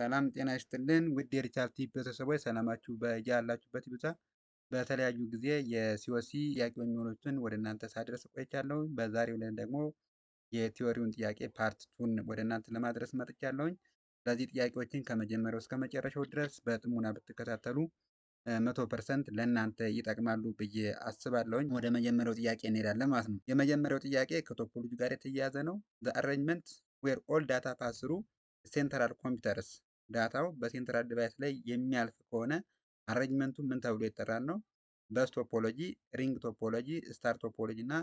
ሰላም ጤና ይስጥልን ውድ የሪቻርድ ቲፕ ቤተሰቦች ሰላማችሁ በያላችሁበት ይብዛ። በተለያዩ ጊዜ የሲኦሲ ጥያቄ የሚሆኑትን ወደ እናንተ ሳደርስ ቆይቻለሁ። በዛሬው ዕለት ደግሞ የቲዎሪውን ጥያቄ ፓርት ቱን ወደ እናንተ ለማድረስ መጥቻለሁኝ። ስለዚህ ጥያቄዎችን ከመጀመሪያው እስከ መጨረሻው ድረስ በጥሞና ብትከታተሉ 100% ለእናንተ ይጠቅማሉ ብዬ አስባለሁኝ። ወደ መጀመሪያው ጥያቄ እንሄዳለን ማለት ነው። የመጀመሪያው ጥያቄ ከቶፖሎጂ ጋር የተያያዘ ነው። ዘ አሬንጅመንት ዌር ኦል ዳታ ፓስ ትሩ ሴንትራል ኮምፒውተርስ ዳታው በሴንትራል ዲቫይስ ላይ የሚያልፍ ከሆነ አሬንጅመንቱ ምን ተብሎ ይጠራል ነው። በስ ቶፖሎጂ፣ ሪንግ ቶፖሎጂ፣ ስታር ቶፖሎጂ እና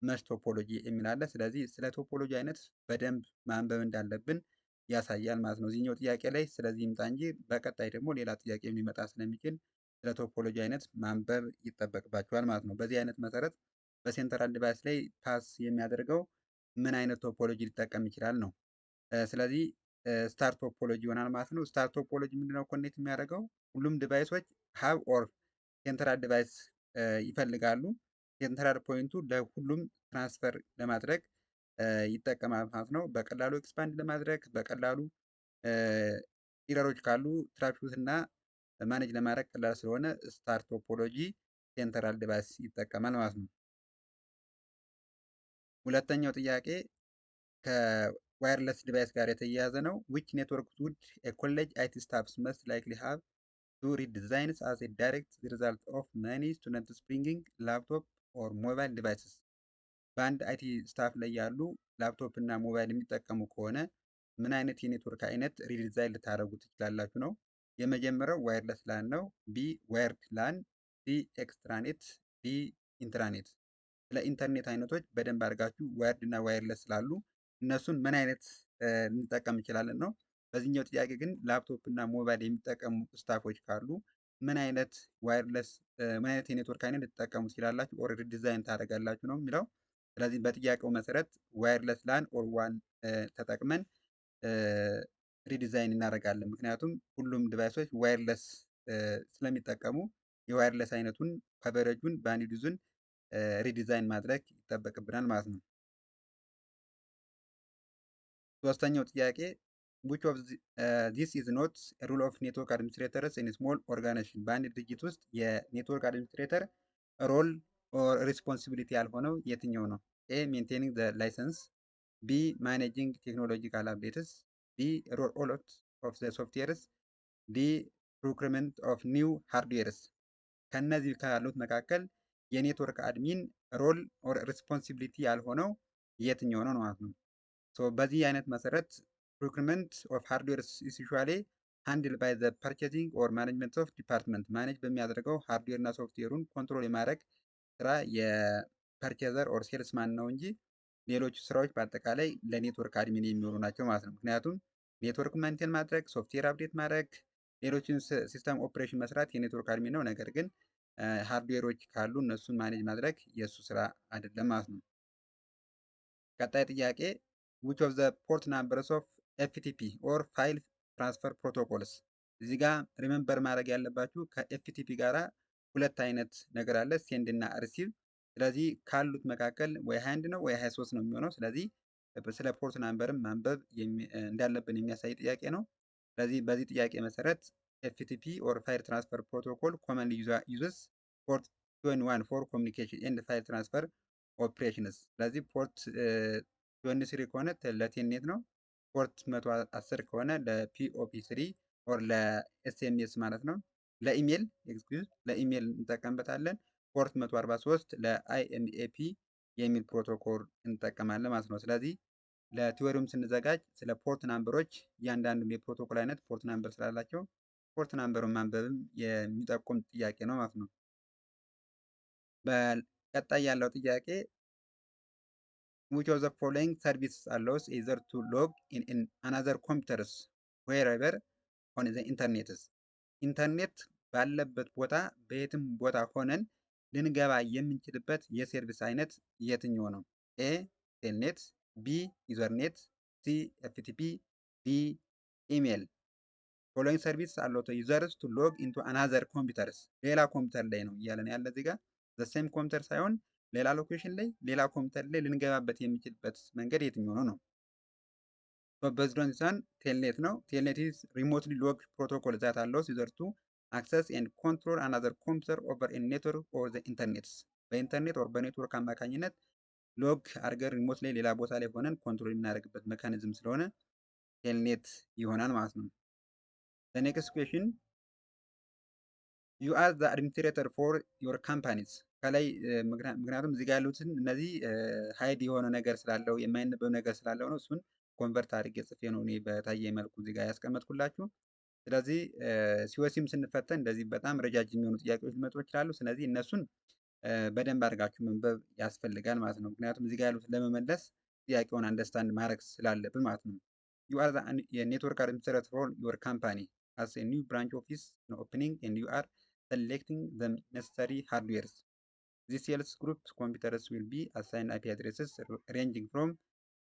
መሽ ቶፖሎጂ የሚል አለ። ስለዚህ ስለ ቶፖሎጂ አይነት በደንብ ማንበብ እንዳለብን ያሳያል ማለት ነው እዚህኛው ጥያቄ ላይ። ስለዚህ ይምጣ እንጂ በቀጣይ ደግሞ ሌላ ጥያቄ ሊመጣ ስለሚችል ስለ ቶፖሎጂ አይነት ማንበብ ይጠበቅባቸዋል ማለት ነው። በዚህ አይነት መሰረት በሴንትራል ዲቫይስ ላይ ፓስ የሚያደርገው ምን አይነት ቶፖሎጂ ሊጠቀም ይችላል ነው። ስለዚህ ስታር ቶፖሎጂ ይሆናል ማለት ነው። ስታር ቶፖሎጂ ምንድነው ኮኔክት የሚያደርገው? ሁሉም ዲቫይሶች ሀብ ኦር ሴንትራል ዲቫይስ ይፈልጋሉ። ሴንትራል ፖይንቱ ለሁሉም ትራንስፈር ለማድረግ ይጠቀማል ማለት ነው። በቀላሉ ኤክስፓንድ ለማድረግ በቀላሉ ኢረሮች ካሉ ትራፊክ እና ማኔጅ ለማድረግ ቀላል ስለሆነ ስታር ቶፖሎጂ ሴንትራል ዲቫይስ ይጠቀማል ማለት ነው። ሁለተኛው ጥያቄ ከዋየርለስ ዲቫይስ ጋር የተያያዘ ነው። ዊች ኔትወርክ ውድ ኮሌጅ አይቲ ስታፍስ መስት ላይክሊ ሃቭ ቱ ሪዲዛይንስ አስ ኤ ዳይሬክት ሪዛልት ኦፍ መኒ ስቱደንትስ ብሪንጊንግ ላፕቶፕ ኦር ሞባይል ዲቫይስስ። በአንድ አይቲ ስታፍ ላይ ያሉ ላፕቶፕ እና ሞባይል የሚጠቀሙ ከሆነ ምን አይነት የኔትወርክ አይነት ሪዲዛይን ልታደርጉ ትችላላችሁ ነው። የመጀመሪያው ዋየርለስ ላን ነው። ቢ ዋየርድ ላን፣ ሲ ኤክስትራኔት፣ ዲ ኢንትራኔት። ስለ ኢንተርኔት አይነቶች በደንብ አድርጋችሁ ዋየርድ እና ዋየርለስ ስላሉ እነሱን ምን አይነት ልንጠቀም እንችላለን ነው። በዚህኛው ጥያቄ ግን ላፕቶፕ እና ሞባይል የሚጠቀሙ ስታፎች ካሉ ምን አይነት ዋየርለስ ምን አይነት የኔትወርክ አይነት ልትጠቀሙ ትችላላችሁ ኦር ዲዛይን ታደርጋላችሁ ነው የሚለው። ስለዚህ በጥያቄው መሰረት ዋየርለስ ላን ኦር ዋን ተጠቅመን ሪዲዛይን እናደርጋለን። ምክንያቱም ሁሉም ዲቫይሶች ዋየርለስ ስለሚጠቀሙ የዋየርለስ አይነቱን ከቨሬጁን ባንድዊድዙን ሪዲዛይን ማድረግ ይጠበቅብናል ማለት ነው። ሶስተኛው ጥያቄ which of this is not a rule of network administrators in small organization። በአንድ ድርጅት ውስጥ የኔትወርክ አድሚኒስትሬተር ሮል ኦር ሪስፖንሲቢሊቲ ያልሆነው የትኛው ነው? ኤ ሜንቴኒንግ ዘ ላይሰንስ፣ ቢ ማኔጂንግ ቴክኖሎጂካል አፕዴትስ፣ ዲ ሮል ኦት ኦፍ ዘ ሶፍትዌርስ፣ ዲ ፕሮክሪመንት ኦፍ ኒው ሃርድዌርስ። ከነዚህ ካሉት መካከል የኔትወርክ አድሚን ሮል ኦር ሪስፖንሲቢሊቲ ያልሆነው የትኛው ነው ማለት ነው። በዚህ አይነት መሰረት ፕሮክሪመንት ኦፍ ሃርድዌርስ ኢዝ ዩዥዋሊ ሃንድል ባይ ዘ ፐርቼዚንግ ኦር ማኔጅመንት ኦፍ ዲፓርትመንት። ማኔጅ በሚያደርገው ሃርድዌር እና ሶፍትዌሩን ኮንትሮል የማድረግ ስራ የፐርቼዘር ኦር ሴልስማን ነው እንጂ ሌሎች ስራዎች በአጠቃላይ ለኔትወርክ አድሚን የሚሆኑ ናቸው ማለት ነው። ምክንያቱም ኔትወርክ ማንቴን ማድረግ፣ ሶፍትዌር አፕዴት ማድረግ፣ ሌሎችን ሲስተም ኦፕሬሽን መስራት የኔትወርክ አድሚን ነው። ነገር ግን ሃርድዌሮች ካሉ እነሱን ማኔጅ ማድረግ የእሱ ስራ አይደለም ማለት ነው። ቀጣይ ጥያቄ which of the port numbers of FTP or file transfer protocols። እዚህ ጋር ሪሜምበር ማድረግ ያለባችሁ ከኤፍቲፒ ጋራ ሁለት አይነት ነገር አለ፣ ሴንድ እና ሪሲቭ። ስለዚህ ካሉት መካከል ወይ 21 ነው ወይ 23 ነው የሚሆነው። ስለዚህ ስለ ፖርት ናምበርም ማንበብ እንዳለብን የሚያሳይ ጥያቄ ነው። ስለዚህ በዚህ ጥያቄ መሰረት ኤፍቲፒ ኦር ፋይል ትራንስፈር ፕሮቶኮል ኮመንሊ ዩዝስ ፖርት 21 ፎር ኮሚኒኬሽን ኤንድ ፋይል ትራንስፈር ኦፕሬሽንስ። ስለዚህ ፖርት 23 ከሆነ ለቴልኔት ነው። ፖርት 110 ከሆነ ለፒኦፒ 3 ኦር ለኤስኤምኤስ ማለት ነው። ለኢሜል ለኢሜል እንጠቀምበታለን። ፖርት 143 ለአይኤምኤፒ የሚል ፕሮቶኮል እንጠቀማለን ማለት ነው። ስለዚህ ለቲዎሪውም ስንዘጋጅ ስለ ፖርት ናምበሮች እያንዳንዱ የፕሮቶኮል አይነት ፖርት ናምበር ስላላቸው ፖርት ናምበሩን ማንበብም የሚጠቁም ጥያቄ ነው ማለት ነው። በቀጣይ ያለው ጥያቄ which of the following services allows either to log in another computers wherever on the internet። ኢንተርኔት ባለበት ቦታ በየትም ቦታ ሆነን ልንገባ የምንችልበት የሰርቪስ አይነት የትኛው ነው? ኤ ቴልኔት፣ ቢ ዩዘርኔት፣ ሲ ኤፍቲፒ፣ ዲ ኢሜል። ፎሎዊንግ ሰርቪስ አለው ዩዘርስ ቱ ሎግ ኢንቱ አናዘር ኮምፒውተርስ። ሌላ ኮምፒውተር ላይ ነው እያለን ያለ እዚህ ጋር ዘሴም ኮምፒውተር ሳይሆን ሌላ ሎኬሽን ላይ ሌላ ኮምፒውተር ላይ ልንገባበት የሚችልበት መንገድ የትኛው ነው? based on this one telnet ነው። telnet is remotely logged protocol that allows user to access and control another computer over a network or the internet በኢንተርኔት or በኔትወርክ አማካኝነት ሎግ አድርገን ሪሞት ላይ ሌላ ቦታ ላይ ሆነን ኮንትሮል የምናደርግበት ሜካኒዝም ስለሆነ ቴልኔት ይሆናል ማለት ነው። the next question you are the administrator for your companies ከላይ ምክንያቱም እዚህ ጋር ያሉትን እነዚህ ሃይድ የሆነ ነገር ስላለው የማይነበብ ነገር ስላለው ነው። እሱን ኮንቨርት አድርጌ ጽፌ ነው እኔ በታየ መልኩ እዚህ ጋር ያስቀመጥኩላችሁ። ስለዚህ ሲወሲም ስንፈተን እንደዚህ በጣም ረጃጅም የሆኑ ጥያቄዎች ሊመጡ ይችላሉ። ስለዚህ እነሱን በደንብ አድርጋችሁ መንበብ ያስፈልጋል ማለት ነው። ምክንያቱም እዚህ ጋር ያሉትን ለመመለስ ጥያቄውን አንደርስታንድ ማድረግ ስላለብን ማለት ነው። you are the network administrator for your company as a new branch office opening and you are selecting the necessary hardwares. This sales group computers will be assigned IP addresses ranging from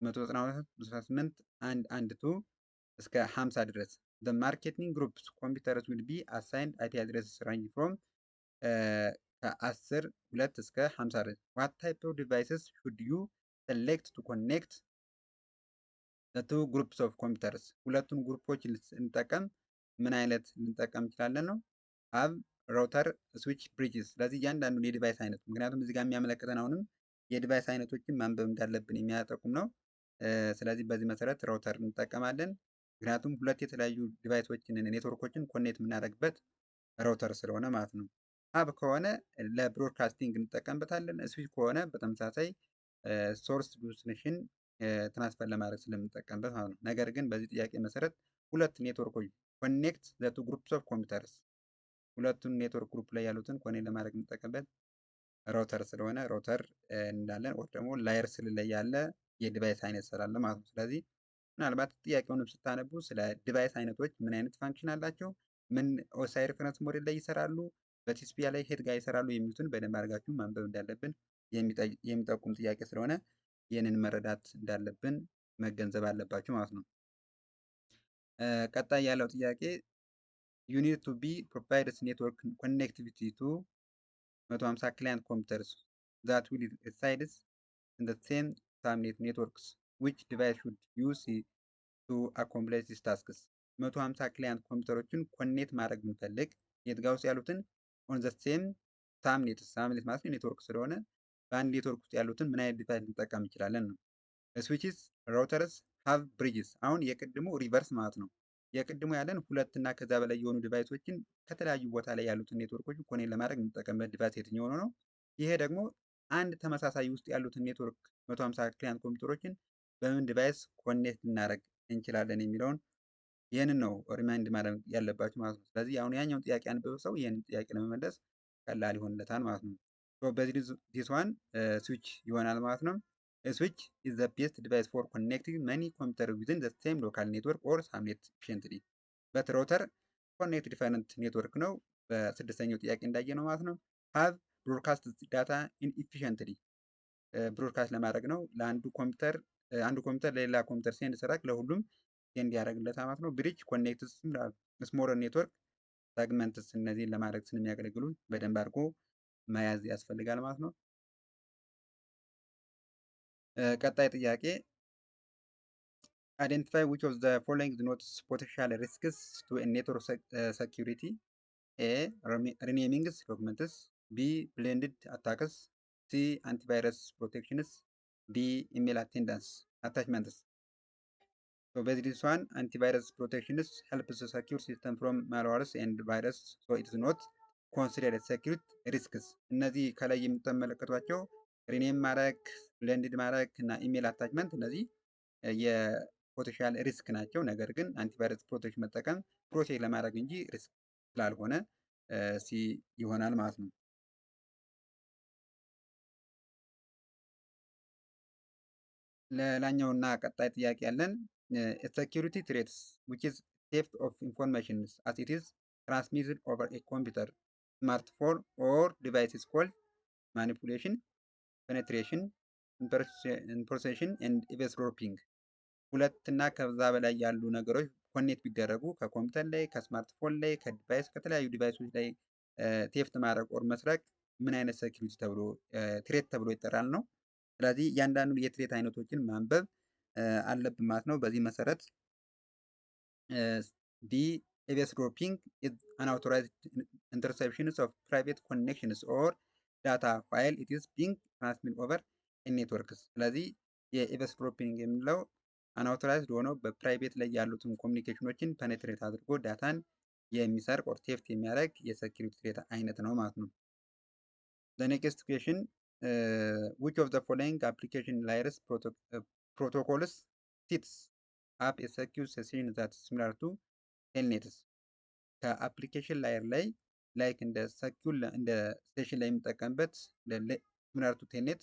192.168.1.2 እስከ 50 ድረስ. The marketing group's computers will be assigned IP addresses ranging from ከ10 2 እስከ 50 ድረስ. What type of devices should you select to connect the two groups of computers? ሁለቱን ግሩፖች ልንጠቀም ምን አይነት ልንጠቀም እንችላለን ነው? have ራውተር ስዊች ብሪጅስ። ስለዚህ እያንዳንዱ የዲቫይስ አይነት ምክንያቱም እዚህ ጋር የሚያመለክተን አሁንም የዲቫይስ አይነቶችን ማንበብ እንዳለብን የሚያጠቁም ነው። ስለዚህ በዚህ መሰረት ራውተር እንጠቀማለን። ምክንያቱም ሁለት የተለያዩ ዲቫይሶችን ኔትወርኮችን ኮኔክት የምናደርግበት ራውተር ስለሆነ ማለት ነው። ሀብ ከሆነ ለብሮድካስቲንግ እንጠቀምበታለን። ስዊች ከሆነ በተመሳሳይ ሶርስ ዲስቲኔሽን ትራንስፈር ለማድረግ ስለምንጠቀምበት ማለት ነው። ነገር ግን በዚህ ጥያቄ መሰረት ሁለት ኔትወርኮች ኮኔክት ዘ ቱ ግሩፕስ ኦፍ ኮምፒውተርስ ሁለቱን ኔትወርክ ግሩፕ ላይ ያሉትን ኮኔክት ለማድረግ የምንጠቀምበት ራውተር ስለሆነ ራውተር እንዳለን ወር ደግሞ ላየር ስል ላይ ያለ የዲቫይስ አይነት ስላለ ማለት ነው። ስለዚህ ምናልባት ጥያቄውንም ስታነቡ ስለ ዲቫይስ አይነቶች ምን አይነት ፋንክሽን አላቸው፣ ምን ኦሳይ ሬፈረንስ ሞዴል ላይ ይሰራሉ፣ በቲሲፒያ ላይ ሄድ ጋር ይሰራሉ የሚሉትን በደንብ አድርጋችሁ ማንበብ እንዳለብን የሚጠቁም ጥያቄ ስለሆነ ይህንን መረዳት እንዳለብን መገንዘብ አለባችሁ ማለት ነው። ቀጣይ ያለው ጥያቄ you need to be provides network connectivity to 150 client computers that will reside in the same subnet networks. Which device should you see to accomplish these tasks? 150 ክላይንት ኮምፒውተሮችን ኮኔክት ማድረግ ብንፈልግ የት ጋር ውስጥ ያሉትን on the same subnet ማለት ኔትወርክ ስለሆነ በአንድ ኔትወርክ ውስጥ ያሉትን ምን አይነት ዲቫይስ ልንጠቀም እንችላለን ነው። ስዊችስ ራውተርስ ሃቭ ብሪጅስ። አሁን የቅድሙ ሪቨርስ ማለት ነው። የቅድሙ ያለን ሁለት እና ከዛ በላይ የሆኑ ዲቫይሶችን ከተለያዩ ቦታ ላይ ያሉትን ኔትወርኮች ኮኔክት ለማድረግ የምንጠቀምበት ዲቫይስ የትኛው ነው? ይሄ ደግሞ አንድ ተመሳሳይ ውስጥ ያሉትን ኔትወርክ 150 ክላይንት ኮምፒውተሮችን በምን ዲቫይስ ኮኔክት ልናደርግ እንችላለን የሚለውን ይህንን ነው ሪማይንድ ማድረግ ያለባችሁ ማለት ነው። ስለዚህ አሁን ያኛውን ጥያቄ አንብበው ሰው ይህንን ጥያቄ ለመመለስ ቀላል ይሆንለታል ማለት ነው። በዚህ ዲስ ዋን ስዊች ይሆናል ማለት ነው። ስዊች is the best device for connecting many computers within the same local network or subnet efficiently. but router connect different network ነው። በስድስተኛው ጥያቄ እንዳየ ነው ማለት ነው። have broadcast data inefficiently ብሮድካስት ለማድረግ ነው። ለአንዱ ኮምፒውተር አንዱ ኮምፒውተር ለሌላ ኮምፒውተር ሴንድ ሰራክ ለሁሉም ሴንድ ያደርግለታል ማለት ነው። ብሪጅ ኮኔክትስ ስሞል ኔትወርክ ሰግመንትስ እነዚህን ለማድረግ ስለሚያገለግሉ በደንብ አድርጎ መያዝ ያስፈልጋል ማለት ነው። ቀጣይ ጥያቄ identify which of the following denotes potential risks to a network security? A renaming documents, B blended attacks, C antivirus protections, D email attachments. So basically this one antivirus protections helps the secure system from malwares and virus, so it is not considered security risks. እነዚህ ከላይ የምትመለከቷቸው ሪኔም ማድረግ ብሌንድድ ማድረግ እና ኢሜል አታችመንት እነዚህ የፖቴንሻል ሪስክ ናቸው። ነገር ግን አንቲቫይረስ ፕሮቴክሽን መጠቀም ፕሮቴክት ለማድረግ እንጂ ሪስክ ስላልሆነ ሲ ይሆናል ማለት ነው። ሌላኛውና ቀጣይ ጥያቄ ያለን security threats which is theft of information as it is transmitted over a computer, smartphone or device is called manipulation, penetration, impersonation and eavesdropping. ሁለት እና ከዛ በላይ ያሉ ነገሮች ኮኔክት ቢደረጉ ከኮምፒውተር ላይ ከስማርትፎን ላይ ከዲቫይስ ከተለያዩ ዲቫይሶች ላይ ቴፍት ማድረግ ኦር መስረቅ ምን አይነት ሴኩሪቲ ተብሎ ትሬት ተብሎ ይጠራል ነው። ስለዚህ እያንዳንዱ የትሬት አይነቶችን ማንበብ አለብን ማለት ነው። በዚህ መሰረት ዲ ኤቢኤስ ድሮፒንግ ኢዝ አንአውቶራይዝድ ኢንተርሴፕሽንስ ኦፍ ፕራይቬት ኮኔክሽንስ ኦር ዳታ ፋይል ኢት ኢዝ ቢንግ ትራንስሚት ኦቨር ኔትወርክስ። ስለዚህ የኤቢኤስ ድሮፒንግ የምንለው አንአውቶራይዝድ ሆነው በፕራይቬት ላይ ያሉትን ኮሚኒኬሽኖችን ፐኔትሬት አድርጎ ዳታን የሚሰርቅ ኦር ቴፍት የሚያደርግ የሴኪሪቲ ትሬት አይነት ነው ማለት ነው። ኔክስት ኩዌሽን which of the following application layers protocols sets up a secure session that is similar to telnets? ከአፕሊኬሽን ላየር ላይ ላይክ እንደ ሰኪዩር እንደ ስቴሽን ላይ የምጠቀምበት ሲሚላር ቱ ቴልኔት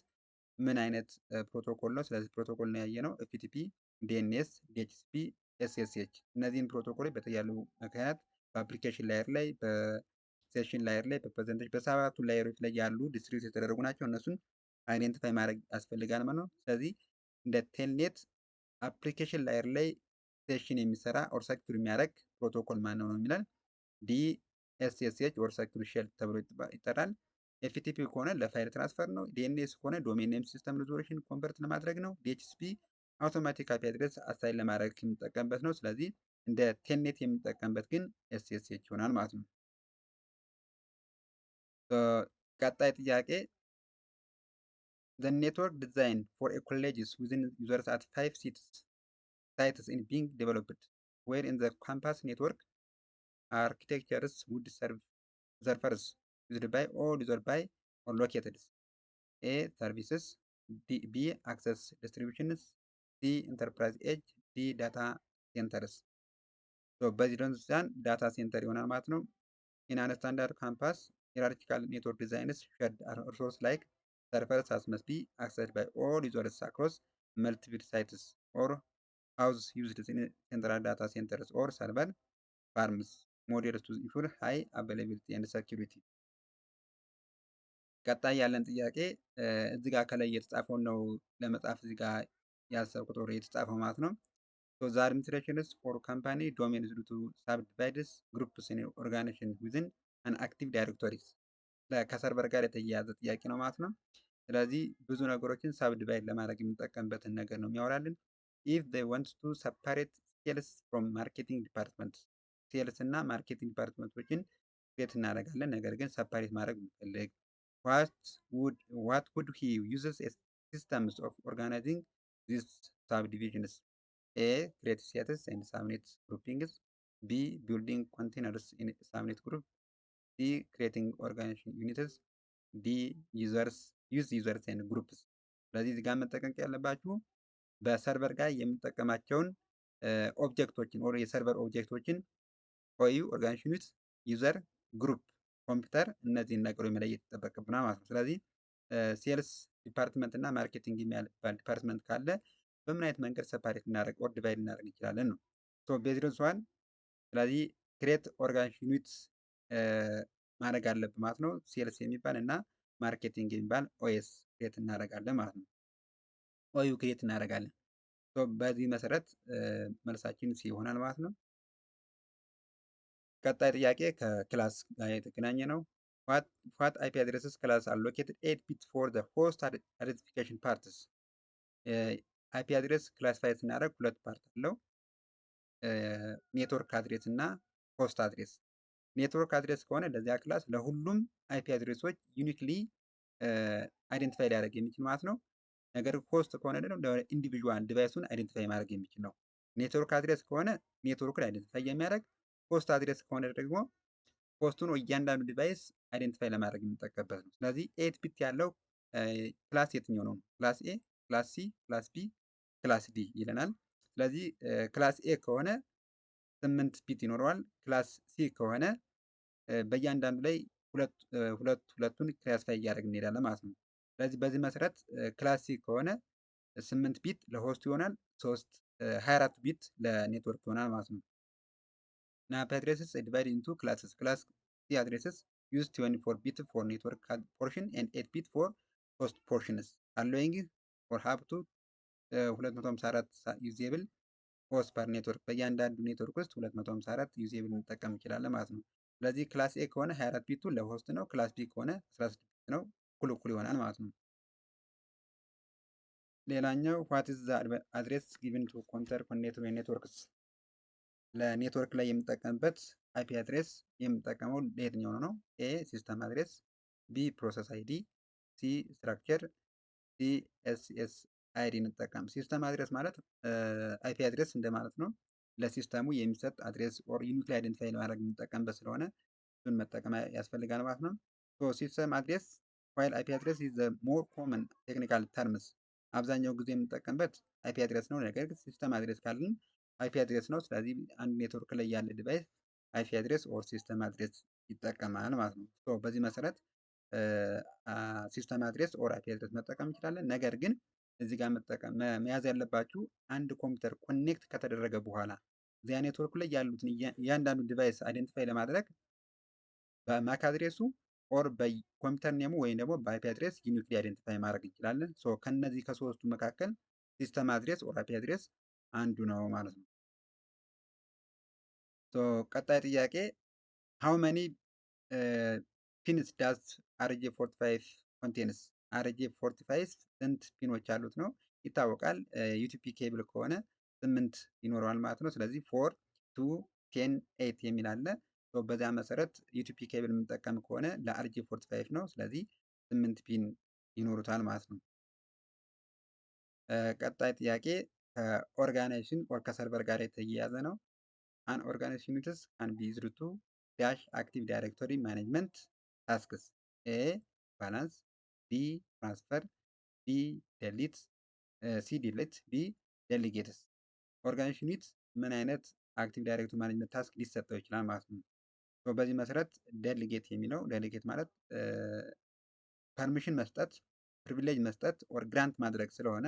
ምን አይነት ፕሮቶኮል ነው? ስለዚህ ፕሮቶኮል ነው ያየነው ኤፍቲፒ፣ ዲኤንኤስ፣ ዲኤችሲፒ፣ ኤስኤስኤች። እነዚህን ፕሮቶኮሎች በተለያዩ ምክንያት በአፕሊኬሽን ላየር ላይ ሴሽን ላየር ላይ በፕሬዘንቴሽን በሰባቱ ላየሮች ላይ ያሉ ዲስትሪቢዩት የተደረጉ ናቸው። እነሱን አይዴንቲፋይ ማድረግ ያስፈልጋል ማለት ነው። ስለዚህ እንደ ቴልኔት አፕሊኬሽን ላየር ላይ ሴሽን የሚሰራ ኦር ሰኪዩር የሚያደርግ ፕሮቶኮል ማን ነው የሚለን ዲኤስኤስኤች ኦር ሰኪዩር ሼል ተብሎ ይጠራል። ኤፍቲፒ ከሆነ ለፋይል ትራንስፈር ነው። ዲኤንኤስ ከሆነ ዶሜን ኔም ሲስተም ሪዞሉሽን ኮንቨርት ለማድረግ ነው። ዲኤችሲፒ አውቶማቲክ አፒ አድሬስ አሳይን ለማድረግ የምንጠቀምበት ነው። ስለዚህ እንደ ቴልኔት የምንጠቀምበት ግን ኤስኤስኤች ይሆናል ማለት ነው። ቀጣይ ጥያቄ the network design for a colleges within users at 5 sites in being developed where in the campus network architectures would serve servers used by all users by or located A services B access distributions C enterprise edge D data centers በዚህ ደንዛን ዳታ ሴንተር ይሆናል ማለት ነው። in a standard campus hierarchical network designs shared resources like servers as must be accessed by all users across multiple sites or house used in central data centers or server farms models to ensure high availability and security። ቀጣይ ያለን ጥያቄ እዚህ ጋር ከላይ የተጻፈው ነው ለመጻፍ እዚህ ጋር ያሰብኩት ወር የተጻፈው ማለት ነው። so the administrations for company domain is to subdivides groups in organization within an active directories ከሰርቨር ጋር የተያያዘ ጥያቄ ነው ማለት ነው። ስለዚህ ብዙ ነገሮችን ሳብዲቫይድ ለማድረግ የምንጠቀምበትን ነገር ነው የሚያወራልን። if they want to separate sales from marketing department ሴልስ እና ማርኬቲንግ ዲፓርትመንቶችን ክሬት እናደርጋለን። ነገር ግን ሰፓሬት ማድረግ ብንፈልግ what would he uses as systems of organizing these subdivisions? A create sets and subnet groupings B building containers in subnet group C creating organization units D users and groups። ስለዚህ እዚህ ጋር መጠቀም ያለባችሁ በሰርቨር ጋር የምንጠቀማቸውን ኦብጀክቶችን ኦር የሰርቨር ኦብጀክቶችን ኦዩ ኦርጋናይዜሽን ዩኒት ዩዘር ግሩፕ ኮምፒውተር እነዚህን ነገሮች መለየት ይጠበቅብናል ማለት ነው። ስለዚህ ሴልስ ዲፓርትመንት እና ማርኬቲንግ የሚባል ዲፓርትመንት ካለ በምን አይነት መንገድ ሰፓሬት እናደርግ ኦር ዲቫይድ እናደርግ እንችላለን ነው። ሶ ቤዝድ ኦን ስለዚህ ክሬት ኦርጋናይዜሽን ዩኒት ማድረግ አለብን ማለት ነው። ሴልስ የሚባል እና ማርኬቲንግ የሚባል ኦኤስ ክሬት እናደርጋለን ማለት ነው። ኦዩ ክሬት እናደርጋለን። ሶ በዚህ መሰረት መልሳችን ሲ ይሆናል ማለት ነው። ቀጣይ ጥያቄ ከክላስ ጋር የተገናኘ ነው። what IP addresses class are located 8 bit for the host identification parts? IP address ክላሲፋይ ስናደርግ ሁለት ፓርት አለው። ኔትወርክ አድሬስ እና ሆስት አድሬስ። ኔትወርክ አድሬስ ከሆነ ለዚያ ክላስ ለሁሉም አይፒ አድሬሶች ዩኒክሊ አይደንቲፋይ ሊያደርግ የሚችል ማለት ነው። ነገር ሆስት ከሆነ ደግሞ ለኢንዲቪዥዋል ዲቫይሱን አይደንቲፋይ ማድረግ የሚችል ነው። ኔትወርክ አድሬስ ከሆነ ኔትወርኩን አይደንቲፋይ የሚያደርግ፣ ሆስት አድሬስ ከሆነ ደግሞ ሆስቱን እያንዳንዱ ዲቫይስ አይደንቲፋይ ለማድረግ የምንጠቀምበት ነው። ስለዚህ 8 ቢት ያለው ክላስ የትኛው ነው? ክላስ ኤ፣ ክላስ ሲ፣ ክላስ ቢ፣ ክላስ ዲ ይለናል። ስለዚህ ክላስ ኤ ከሆነ 8 ቢት ይኖረዋል። ክላስ ሲ ከሆነ በእያንዳንዱ ላይ ሁለቱን ክላሲፋይ እያደረግን እንሄዳለን ማለት ነው። ስለዚህ በዚህ መሰረት ክላስ ሲ ከሆነ 8 ቢት ለሆስት ይሆናል፣ 24 ቢት ለኔትወርክ ይሆናል ማለት ነው። እና IP addresses are divided into classes. Class C addresses use 24 bit for network portion and 8 bit for host portions, allowing for up to 254 usable host per network። በእያንዳንዱ ኔትወርክ ውስጥ 254 ዩዜብል እንጠቀም እንችላለን ማለት ነው። ስለዚህ ክላስ ኤ ከሆነ 24 ቢቱ ለሆስት ነው፣ ክላስ ቢ ከሆነ 16 ቢት ነው። እኩል ይሆናል ማለት ነው። ሌላኛው ዋት ኢዝ ዘ አድሬስ ጊቭን ቱ ኮንተር ኮኔክትድ ኔትወርክስ። ለኔትወርክ ላይ የምጠቀምበት አይፒ አድሬስ የምጠቀመው ለየትኛው ነው? ኤ ሲስተም አድሬስ፣ ቢ ፕሮሰስ አይዲ፣ ሲ ስትራክቸር፣ ዲ ኤስኤስ አይዲ እንጠቀም። ሲስተም አድሬስ ማለት አይፒ አድሬስ እንደማለት ነው። ለሲስተሙ የሚሰጥ አድሬስ ኦር ዩኒክሊ አይደንቲፋይ ለማድረግ የምንጠቀምበት ስለሆነ እሱን መጠቀም ያስፈልጋል ማለት ነው። ሲስተም አድሬስ ዋይል አይፒ አድሬስ ኢዝ ዘ ሞር ኮመን ቴክኒካል ተርምስ። አብዛኛው ጊዜ የምንጠቀምበት አይፒ አድሬስ ነው። ነገር ግን ሲስተም አድሬስ ካልን አይፒ አድሬስ ነው። ስለዚህ አንድ ኔትወርክ ላይ ያለ ዲቫይስ አይፒ አድሬስ ኦር ሲስተም አድሬስ ይጠቀማል ማለት ነው። በዚህ መሰረት ሲስተም አድሬስ ኦር አይፒ አድሬስ መጠቀም እንችላለን። ነገር ግን እዚህ ጋር መያዝ ያለባችሁ አንድ ኮምፒውተር ኮኔክት ከተደረገ በኋላ እዚያ ኔትወርክ ላይ ያሉትን እያንዳንዱ ዲቫይስ አይደንቲፋይ ለማድረግ በማክ አድሬሱ ኦር በኮምፒውተር ኔሙ ወይም ደግሞ በአይፒ አድሬስ ዩኒክሊ አይደንቲፋይ ማድረግ እንችላለን። ከነዚህ ከሶስቱ መካከል ሲስተም አድሬስ ኦር አይፒ አድሬስ አንዱ ነው ማለት ነው። ቀጣይ ጥያቄ ሃው መኒ ፒንስ ዳዝ አርጄ 45 ኮንቴንስ? አርጄ 45 ስንት ፒኖች አሉት ነው ይታወቃል። ዩቲፒ ኬብል ከሆነ 8 ይኖረዋል ማለት ነው። ስለዚህ 4 2 10 8 የሚል አለ። በዚያ መሰረት ዩቲፒ ኬብል የምንጠቀም ከሆነ ለአርጄ 45 ነው። ስለዚህ 8 ፒን ይኖሩታል ማለት ነው። ቀጣይ ጥያቄ ከኦርጋናይዜሽን ኦር ከሰርቨር ጋር የተያያዘ ነው። አን ኦርጋናይዜሽን ዩኒትስ ካን ቢ ዩዝድ ቱ ዳሽ አክቲቭ ዳይሬክቶሪ ማኔጅመንት ታስክስ። ኤ ባላንስ፣ ቢ ትራንስፈር፣ ቢ ዴሊት፣ ሲ ዲሊት፣ ዲ ዴሊጌትስ። ኦርጋናይዜሽን ዩኒት ምን አይነት አክቲቭ ዳይሬክቶሪ ማኔጅመንት ታስክ ሊሰጠው ይችላል ማለት ነው። በዚህ መሰረት ዴሊጌት የሚለው ዴሊጌት ማለት ፐርሚሽን መስጠት፣ ፕሪቪሌጅ መስጠት ኦር ግራንት ማድረግ ስለሆነ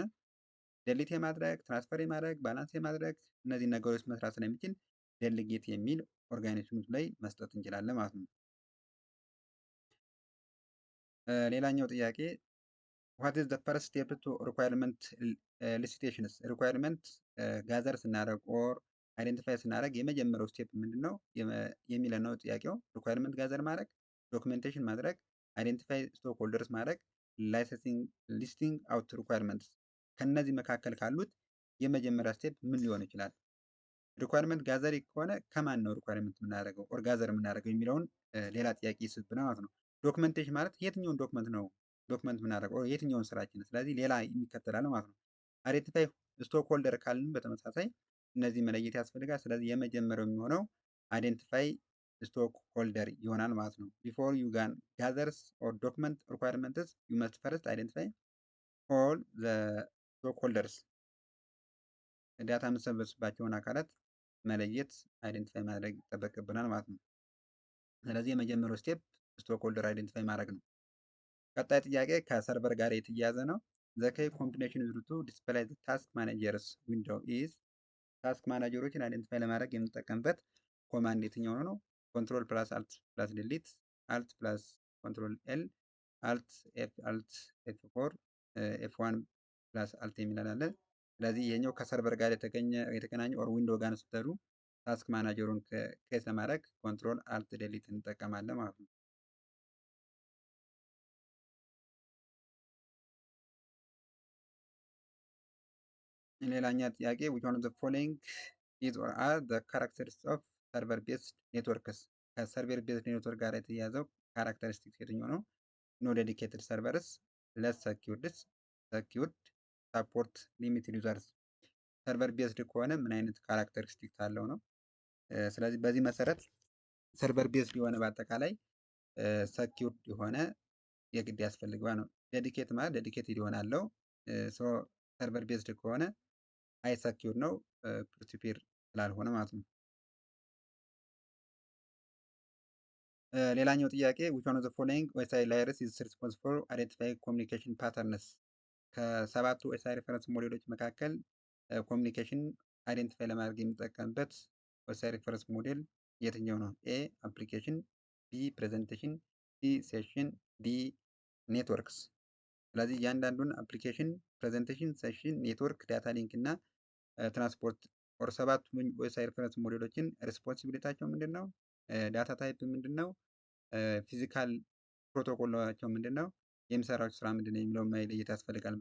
ዴሊት የማድረግ ትራንስፈር የማድረግ ባላንስ የማድረግ እነዚህ ነገሮች መስራት ስለሚችል ዴሊጌት የሚል ኦርጋናይዜሽኖች ላይ መስጠት እንችላለን ማለት ነው። ሌላኛው ጥያቄ ዋት ኢዝ ዘ ፈርስት ስቴፕ ቱ ሪኳየርመንት ሊስቴሽንስ? ሪኳየርመንት ጋዘር ስናደርግ ኦር አይደንቲፋይ ስናደርግ የመጀመሪያው ስቴፕ ምንድን ነው የሚለን ነው ጥያቄው። ሪኳየርመንት ጋዘር ማድረግ፣ ዶክመንቴሽን ማድረግ፣ አይደንቲፋይ ስቶክ ሆልደርስ ማድረግ፣ ላይሰንሲንግ ሊስቲንግ አውት ሪኳየርመንትስ። ከነዚህ መካከል ካሉት የመጀመሪያ ስቴፕ ምን ሊሆን ይችላል? ሪኳየርመንት ጋዘር ከሆነ ከማን ነው ሪኳየርመንት የምናደርገው ኦር ጋዘር የምናደርገው የሚለውን ሌላ ጥያቄ ይስብና ማለት ነው። ዶክመንቴሽን ማለት የትኛውን ዶክመንት ነው ዶክመንት የምናደርገው የትኛውን ስራችን፣ ስለዚህ ሌላ የሚከተላል ማለት ነው። አይዴንቲፋይ ስቶክ ሆልደር ካልን በተመሳሳይ እነዚህ መለየት ያስፈልጋል። ስለዚህ የመጀመሪያው የሚሆነው አይዴንቲፋይ ስቶክ ሆልደር ይሆናል ማለት ነው። ቢፎር ዩ ጋን ጋዘርስ ኦር ዶክመንት ሪኳየርመንትስ ዩ መስት ፈርስት አይዴንቲፋይ ኦል ዘ ስቶክ ሆልደርስ። ዳታ የምንሰበስባቸውን አካላት መለየት አይደንቲፋይ ማድረግ ይጠበቅብናል ማለት ነው። ስለዚህ የመጀመሪያው ስቴፕ ስቶክ ሆልደር አይደንቲፋይ ማድረግ ነው። ቀጣይ ጥያቄ ከሰርቨር ጋር የተያያዘ ነው። ዘ ኬይ ኮምቢኔሽን ዩዝድ ቱ ዲስፕላይ ዘ ታስክ ማኔጀርስ ዊንዶው ኢዝ። ታስክ ማናጀሮችን አይደንቲፋይ ለማድረግ የምንጠቀምበት ኮማንድ የትኛው ነው? ኮንትሮል ፕላስ አልት ፕላስ ዲሊት፣ አልት ፕላስ ኮንትሮል ኤል፣ አልት ኤፍ ፎር፣ ኤፍ ዋን ፕላስ አልት የሚላል አለ። ስለዚህ ይሄኛው ከሰርቨር ጋር የተገናኘ ኦር ዊንዶው ጋር ስትሄዱ ታስክ ማናጀሩን ኬስ ለማድረግ ኮንትሮል አልት ዴሊት እንጠቀማለን ማለት ነው። ሌላኛ ጥያቄ which one of the following is or are the characteristics of server based networks? ከሰርቨር ቤዝድ ኔትወርክ ጋር የተያያዘው ካራክተሪስቲክስ የትኛው ነው? ኖ ዴዲኬትድ ሰርቨርስ፣ ለስ ሰኪውርድስ፣ ሰኪውርድ፣ ሳፖርት ሊሚትድ ዩዘርስ። ሰርቨር ቤዝድ ከሆነ ምን አይነት ካራክተሪስቲክስ አለው ነው። ስለዚህ በዚህ መሰረት ሰርቨር ቤዝድ የሆነ በአጠቃላይ ሰኪውርድ የሆነ የግድ ያስፈልገዋል ነው። ዴዲኬት ማለት ዴዲኬትድ ይሆናለው። ሰርቨር ቤዝድ ከሆነ አይ ሰኪውር ነው ፕሪቲፔር ስላልሆነ ማለት ነው። ሌላኛው ጥያቄ which one of the following OSI layers is responsible for identifying communication patterns? ከሰባቱ OSI ሬፈረንስ ሞዴሎች መካከል ኮሚኒኬሽን አይደንቲፋይ ለማድረግ የሚጠቀምበት OSI ሬፈረንስ ሞዴል የትኛው ነው? ኤ አፕሊኬሽን፣ ቢ ፕሬዘንቴሽን፣ ሲ ሴሽን፣ ዲ ኔትወርክስ። ስለዚህ እያንዳንዱን አፕሊኬሽን፣ ፕሬዘንቴሽን፣ ሴሽን፣ ኔትወርክ፣ ዳታ ሊንክ እና ትራንስፖርት ኦር ሰባቱ OSI ሬፈረንስ ሞዴሎችን ሬስፖንሲቢሊታቸው ምንድን ነው? ዳታ ታይፕ ምንድን ነው? ፊዚካል ፕሮቶኮላቸው ምንድን ነው? የሚሰራቸው ስራ ምንድን ነው የሚለውን መለየት ያስፈልጋል።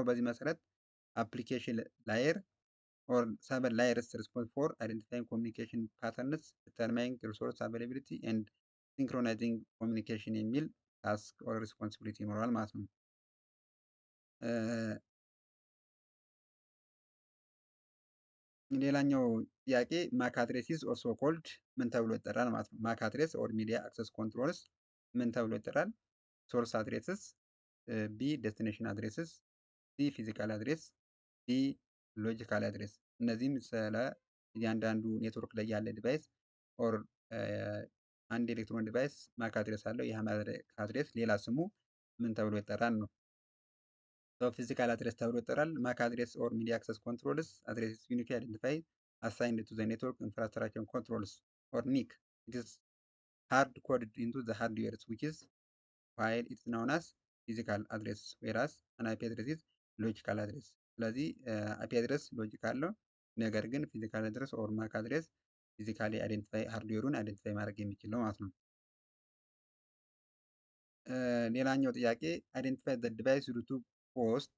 በዚህ መሰረት application layer or 7 layers responsible for identifying communication patterns, determining resource availability and synchronizing communication የሚል ታስክ ኦር ሪስፖንሲቢሊቲ ይኖራል ማለት ነው። ሌላኛው ጥያቄ ማክ አድሬስ ኢዝ ኦልሶ ኮልድ ምን ተብሎ ይጠራል ማለት ነው። ማክ አድሬስ ኦር ሚዲያ አክሰስ ኮንትሮልስ ምን ተብሎ ይጠራል? ሶርስ አድሬስስ፣ ቢ ዴስቲኔሽን አድሬስስ፣ ሲ ፊዚካል አድሬስ፣ ዲ ሎጂካል አድሬስ። እነዚህም ስለ እያንዳንዱ ኔትወርክ ላይ ያለ ዲቫይስ ኦር አንድ ኤሌክትሮን ዲቫይስ ማክ አድሬስ አለው። ይህ ማክ አድሬስ ሌላ ስሙ ምን ተብሎ ይጠራል ነው። ፊዚካል አድሬስ ተብሎ ይጠራል። ማክ አድሬስ ኦር ሚዲያ አክሰስ ኮንትሮልስ አድሬስ ዩኒክ አይደንቲፋይ አሳይንድ ቱ ዘ ኔትወርክ ኢንፍራስትራክቸር ኮንትሮልስ ኦር ኒክ ኢት ኢዝ ሃርድ ኮድድ ኢንቱ ዘ ሃርድዌርስ ዊች ኢዝ ዋይል ኢትስ ናውን አስ ፊዚካል አድሬስ ዌራስ አን አይፒ አድሬስ ኢዝ ሎጂካል አድሬስ። ስለዚህ አይፒ አድሬስ ሎጂካል ነው፣ ነገር ግን ፊዚካል አድሬስ ኦር ማክ አድሬስ ፊዚካሊ አይደንቲፋይ ሃርድዌሩን አይደንቲፋይ ማድረግ የሚችል ነው ማለት ነው። ሌላኛው ጥያቄ አይደንቲፋይ ዘ ዲቫይስ ቱ ፖስት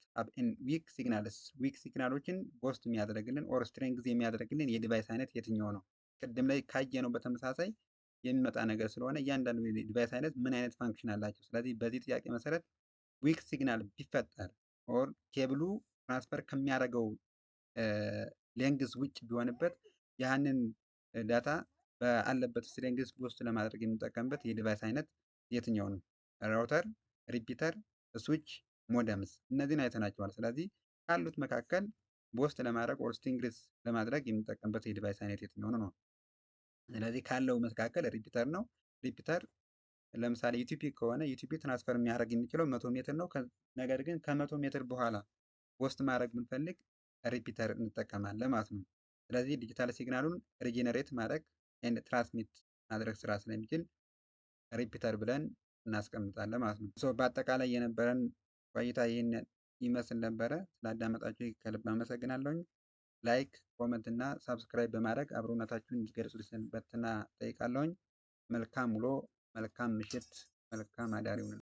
ዊክ ሲግናልስ። ዊክ ሲግናሎችን ፖስት የሚያደርግልን ኦር ስትሬንግዝ የሚያደርግልን የዲቫይስ አይነት የትኛው ነው? ቅድም ላይ ካየ ነው በተመሳሳይ የሚመጣ ነገር ስለሆነ እያንዳንዱ ዲቫይስ አይነት ምን አይነት ፋንክሽን አላቸው። ስለዚህ በዚህ ጥያቄ መሰረት ዊክ ሲግናል ቢፈጠር ኦር ኬብሉ ትራንስፈር ከሚያደርገው ሌንግዝ ውጭ ቢሆንበት ያንን ዳታ በአለበት ስትሬንግዝ ፖስት ለማድረግ የምንጠቀምበት የዲቫይስ አይነት የትኛው ነው? ራውተር፣ ሪፒተር፣ ስዊች፣ ሞደምስ እነዚህን አይተናቸዋል። ስለዚህ ካሉት መካከል ቦስት ለማድረግ ኦር ስትሪንግዝ ለማድረግ የምንጠቀምበት የዲቫይስ አይነት የትኛው ነው? ስለዚህ ካለው መካከል ሪፒተር ነው። ሪፒተር ለምሳሌ ዩቲፒ ከሆነ ዩቲፒ ትራንስፈር የሚያደርግ የሚችለው 100 ሜትር ነው። ነገር ግን ከ100 ሜትር በኋላ ቦስት ማድረግ ብንፈልግ ሪፒተር እንጠቀማለን ማለት ነው። ስለዚህ ዲጂታል ሲግናሉን ሪጀነሬት ማድረግ ኤንድ ትራንስሚት ማድረግ ስራ ስለሚችል ሪፒተር ብለን እናስቀምጣለን ማለት ነው። በአጠቃላይ የነበረን ቆይታ ይህን ይመስል ነበረ። ስላዳመጣችሁ ከልብ አመሰግናለሁኝ። ላይክ፣ ኮመንት እና ሳብስክራይብ በማድረግ አብሮነታችሁን እንዲገልጹልኝ በትህትና ጠይቃለሁኝ። መልካም ውሎ፣ መልካም ምሽት፣ መልካም አዳር ይሁን።